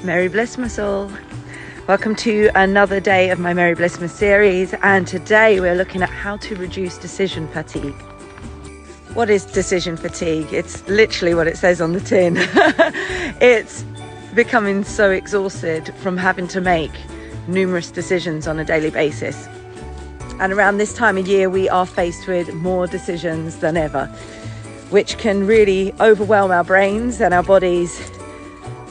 Merry Blissmas all. Welcome to another day of my Merry Blissmas series, and today we're looking at how to reduce decision fatigue. What is decision fatigue? It's literally what it says on the tin. It's becoming so exhausted from having to make numerous decisions on a daily basis. And around this time of year we are faced with more decisions than ever, which can really overwhelm our brains and our bodies.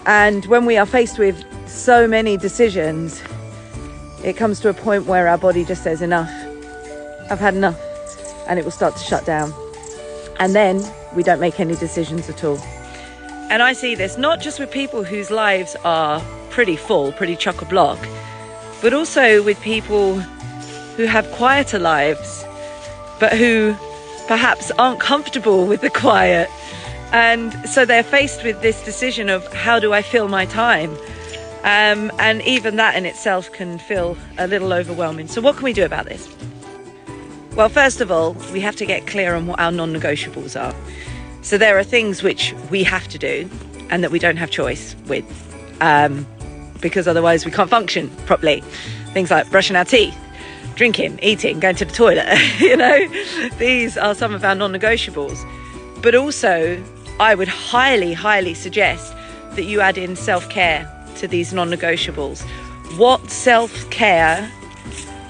And when we are faced with so many decisions, it comes to a point where our body just says enough. I've had enough, and it will start to shut down. And then we don't make any decisions at all. And I see this not just with people whose lives are pretty full, pretty chock-a-block, but also with people who have quieter lives, but who perhaps aren't comfortable with the quiet. And so they're faced with this decision of, how do I fill my time? And even that in itself can feel a little overwhelming. So what can we do about this? Well, first of all, we have to get clear on what our non-negotiables are. So there are things which we have to do and that we don't have choice with, because otherwise we can't function properly. Things like brushing our teeth, drinking, eating, going to the toilet, these are some of our non-negotiables. But also, I would highly suggest that you add in self-care to these non-negotiables. What self-care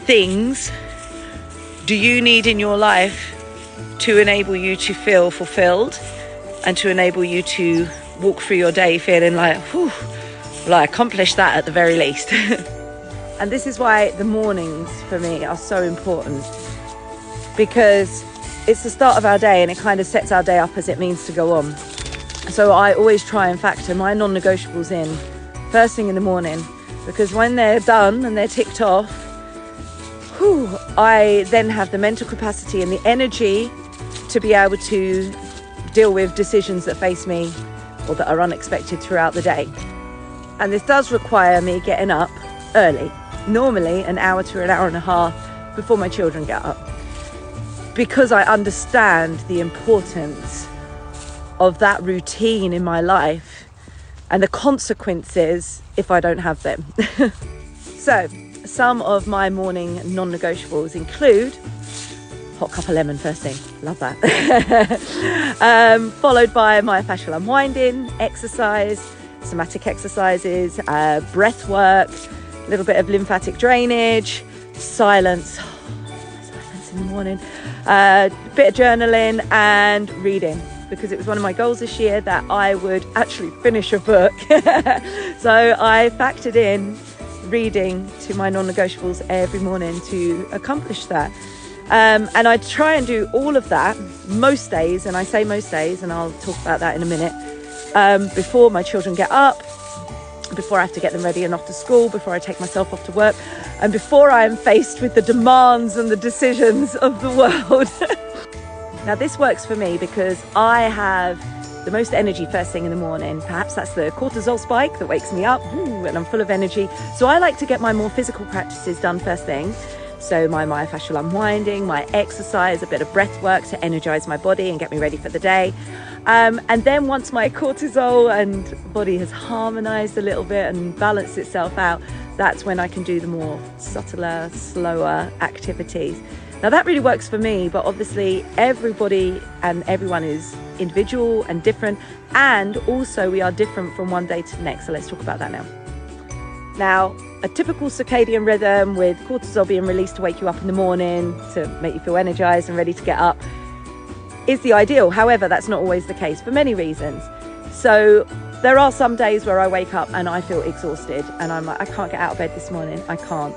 things do you need in your life to enable you to feel fulfilled and to enable you to walk through your day feeling like, whew, well, I accomplished that at the very least. And this is why the mornings for me are so important, because it's the start of our day and it kind of sets our day up as it means to go on. So I always try and factor my non-negotiables in first thing in the morning, because when they're done and they're ticked off, I then have the mental capacity and the energy to be able to deal with decisions that face me or that are unexpected throughout the day. And this does require me getting up early, normally an hour to an hour and a half before my children get up, because I understand the importance of that routine in my life and the consequences if I don't have them. So some of my morning non-negotiables include hot cup of lemon first thing, love that. Followed by myofascial unwinding, exercise, somatic exercises, breath work, a little bit of lymphatic drainage, silence in the morning, a bit of journaling and reading, because it was one of my goals this year that I would actually finish a book. So I factored in reading to my non-negotiables every morning to accomplish that. And I try and do all of that most days, and I say most days, and I'll talk about that in a minute, before my children get up, before I have to get them ready and off to school, before I take myself off to work, and before I am faced with the demands and the decisions of the world. Now this works for me because I have the most energy first thing in the morning. Perhaps that's the cortisol spike that wakes me up, and I'm full of energy. So I like to get my more physical practices done first thing. So my myofascial unwinding, my exercise, a bit of breath work to energize my body and get me ready for the day. And then once my cortisol and body has harmonized a little bit and balanced itself out, that's when I can do the more subtler, slower activities. Now that really works for me, but obviously everybody and everyone is individual and different, and also we are different from one day to the next. So let's talk about that now. Now, a typical circadian rhythm with cortisol being released to wake you up in the morning, to make you feel energized and ready to get up, is the ideal. However, that's not always the case for many reasons. So there are some days where I wake up and I feel exhausted and I'm like, I can't get out of bed this morning, I can't.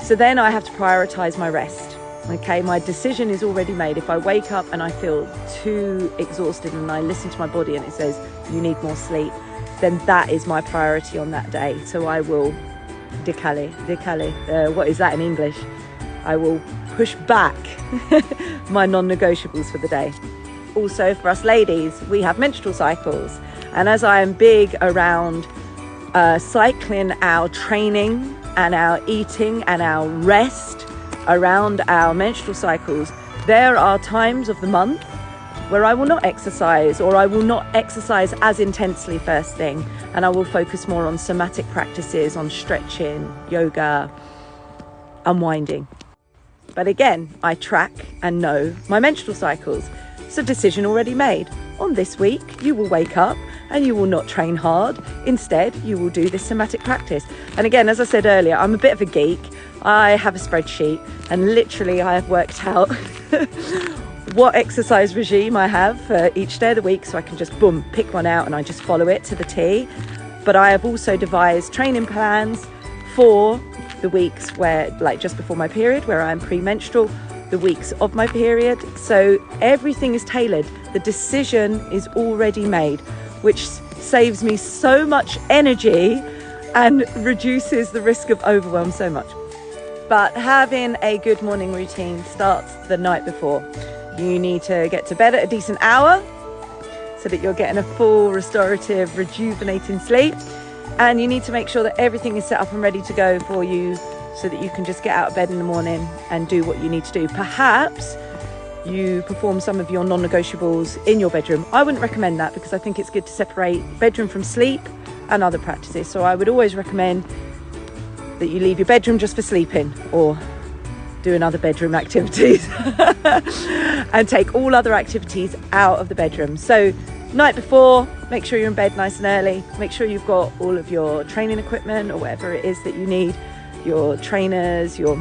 So then I have to prioritize my rest. Okay, my decision is already made. If I wake up and I feel too exhausted and I listen to my body and it says you need more sleep, then that is my priority on that day. So I will what is that in English? I will push back my non-negotiables for the day. Also for us ladies, we have menstrual cycles, and as I am big around cycling our training and our eating and our rest around our menstrual cycles, there are times of the month where I will not exercise, or I will not exercise as intensely first thing, and I will focus more on somatic practices, on stretching, yoga, unwinding. But again, I track and know my menstrual cycles. It's a decision already made. On this week, you will wake up and you will not train hard. Instead, you will do this somatic practice. And again, as I said earlier, I'm a bit of a geek. I have a spreadsheet, and literally I have worked out what exercise regime I have for each day of the week, so I can just boom, pick one out and I just follow it to the T. But I have also devised training plans for the weeks where, like just before my period, where I'm premenstrual, the weeks of my period. So everything is tailored. The decision is already made, which saves me so much energy and reduces the risk of overwhelm so much. But having a good morning routine starts the night before. You need to get to bed at a decent hour so that you're getting a full, restorative, rejuvenating sleep. And you need to make sure that everything is set up and ready to go for you so that you can just get out of bed in the morning and do what you need to do. Perhaps you perform some of your non-negotiables in your bedroom. I wouldn't recommend that, because I think it's good to separate bedroom from sleep and other practices. So I would always recommend that you leave your bedroom just for sleeping, or doing other bedroom activities and take all other activities out of the bedroom. So night before, make sure you're in bed nice and early. Make sure you've got all of your training equipment or whatever it is that you need, your trainers, your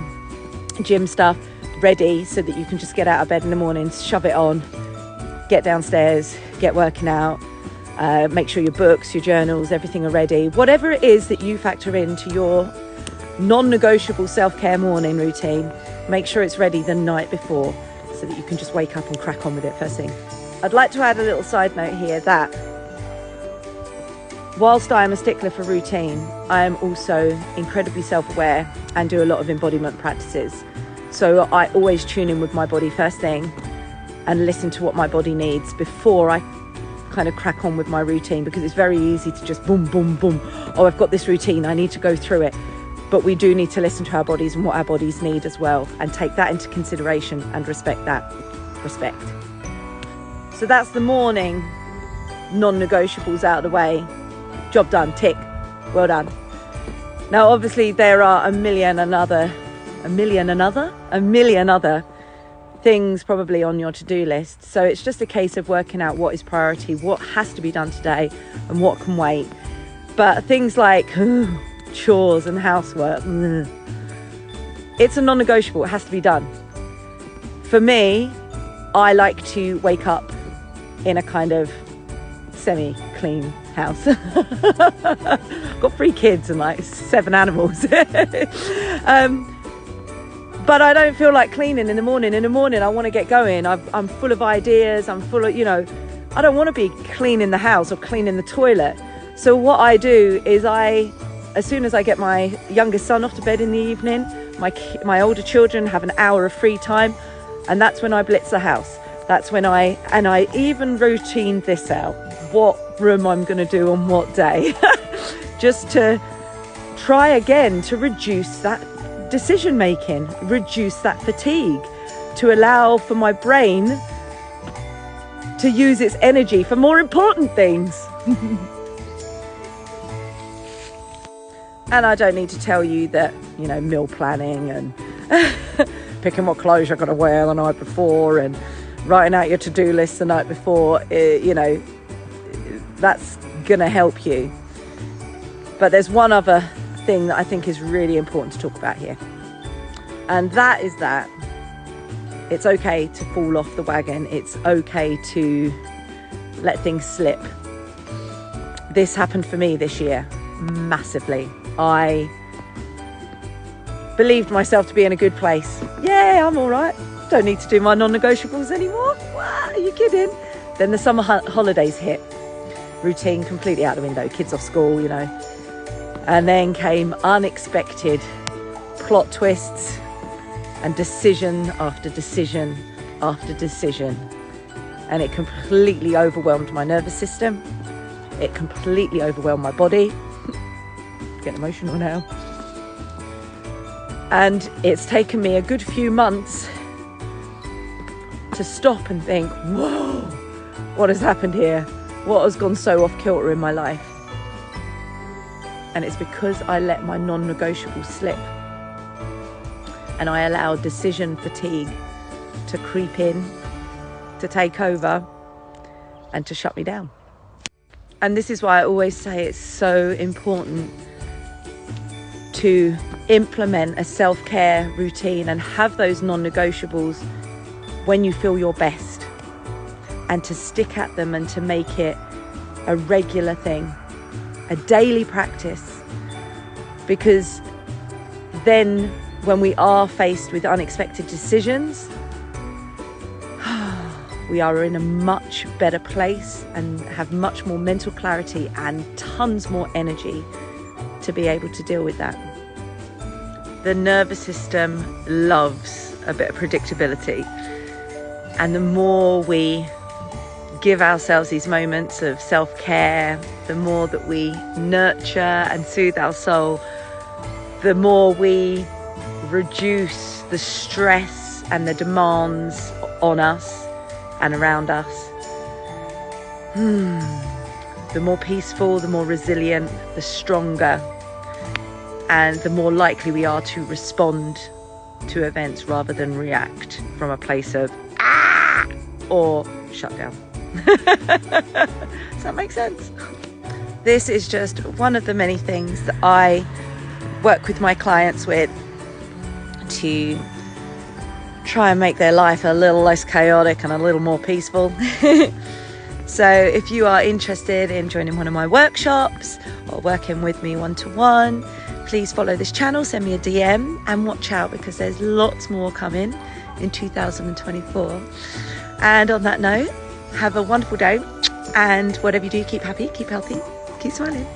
gym stuff ready, so that you can just get out of bed in the morning, shove it on, get downstairs, get working out. Make sure your books, your journals, everything are ready. Whatever it is that you factor into your non-negotiable self-care morning routine, make sure it's ready the night before so that you can just wake up and crack on with it first thing. I'd like to add a little side note here that whilst I am a stickler for routine, I am also incredibly self-aware and do a lot of embodiment practices. So I always tune in with my body first thing and listen to what my body needs before I kind of crack on with my routine, because it's very easy to just boom, boom, boom. Oh, I've got this routine, I need to go through it. But we do need to listen to our bodies and what our bodies need as well, and take that into consideration and respect that. Respect. So that's the morning non-negotiables out of the way. Job done, tick, well done. Now obviously there are a million other things probably on your to-do list. So it's just a case of working out what is priority, what has to be done today and what can wait. But things like chores and housework, it's a non-negotiable, it has to be done. For me, I like to wake up in a kind of semi-clean house. Got 3 kids and like 7 animals. But I don't feel like cleaning in the morning. In the morning, I want to get going. I'm full of ideas. I'm full of, I don't want to be cleaning the house or cleaning the toilet. So what I do is as soon as I get my youngest son off to bed in the evening, my older children have an hour of free time, and that's when I blitz the house. That's when I even routined this out, what room I'm going to do on what day, just to try again to reduce that decision making, reduce that fatigue, to allow for my brain to use its energy for more important things. And I don't need to tell you that, meal planning and picking what clothes you're going to wear the night before and writing out your to-do list the night before, that's going to help you. But there's one other thing that I think is really important to talk about here. And that is that it's okay to fall off the wagon. It's okay to let things slip. This happened for me this year massively. I believed myself to be in a good place. Yeah, I'm all right. Don't need to do my non-negotiables anymore. What? Are you kidding? Then the summer holidays hit. Routine completely out the window. Kids off school, And then came unexpected plot twists and decision after decision after decision. And it completely overwhelmed my nervous system. It completely overwhelmed my body. Getting emotional now. And it's taken me a good few months to stop and think, whoa, what has happened here? What has gone so off kilter in my life? And it's because I let my non-negotiables slip. And I allowed decision fatigue to creep in, to take over, and to shut me down. And this is why I always say it's so important to implement a self-care routine and have those non-negotiables when you feel your best, and to stick at them and to make it a regular thing, a daily practice. Because then when we are faced with unexpected decisions, we are in a much better place and have much more mental clarity and tons more energy to be able to deal with that. The nervous system loves a bit of predictability, and the more we give ourselves these moments of self-care, the more that we nurture and soothe our soul, the more we reduce the stress and the demands on us and around us. The more peaceful, the more resilient, the stronger, and the more likely we are to respond to events rather than react from a place of or shutdown. Does that make sense? This is just one of the many things that I work with my clients with to try and make their life a little less chaotic and a little more peaceful. So if you are interested in joining one of my workshops or working with me one-to-one, please follow this channel, send me a DM, and watch out because there's lots more coming in 2024. And on that note, have a wonderful day, and whatever you do, keep happy, keep healthy, keep smiling.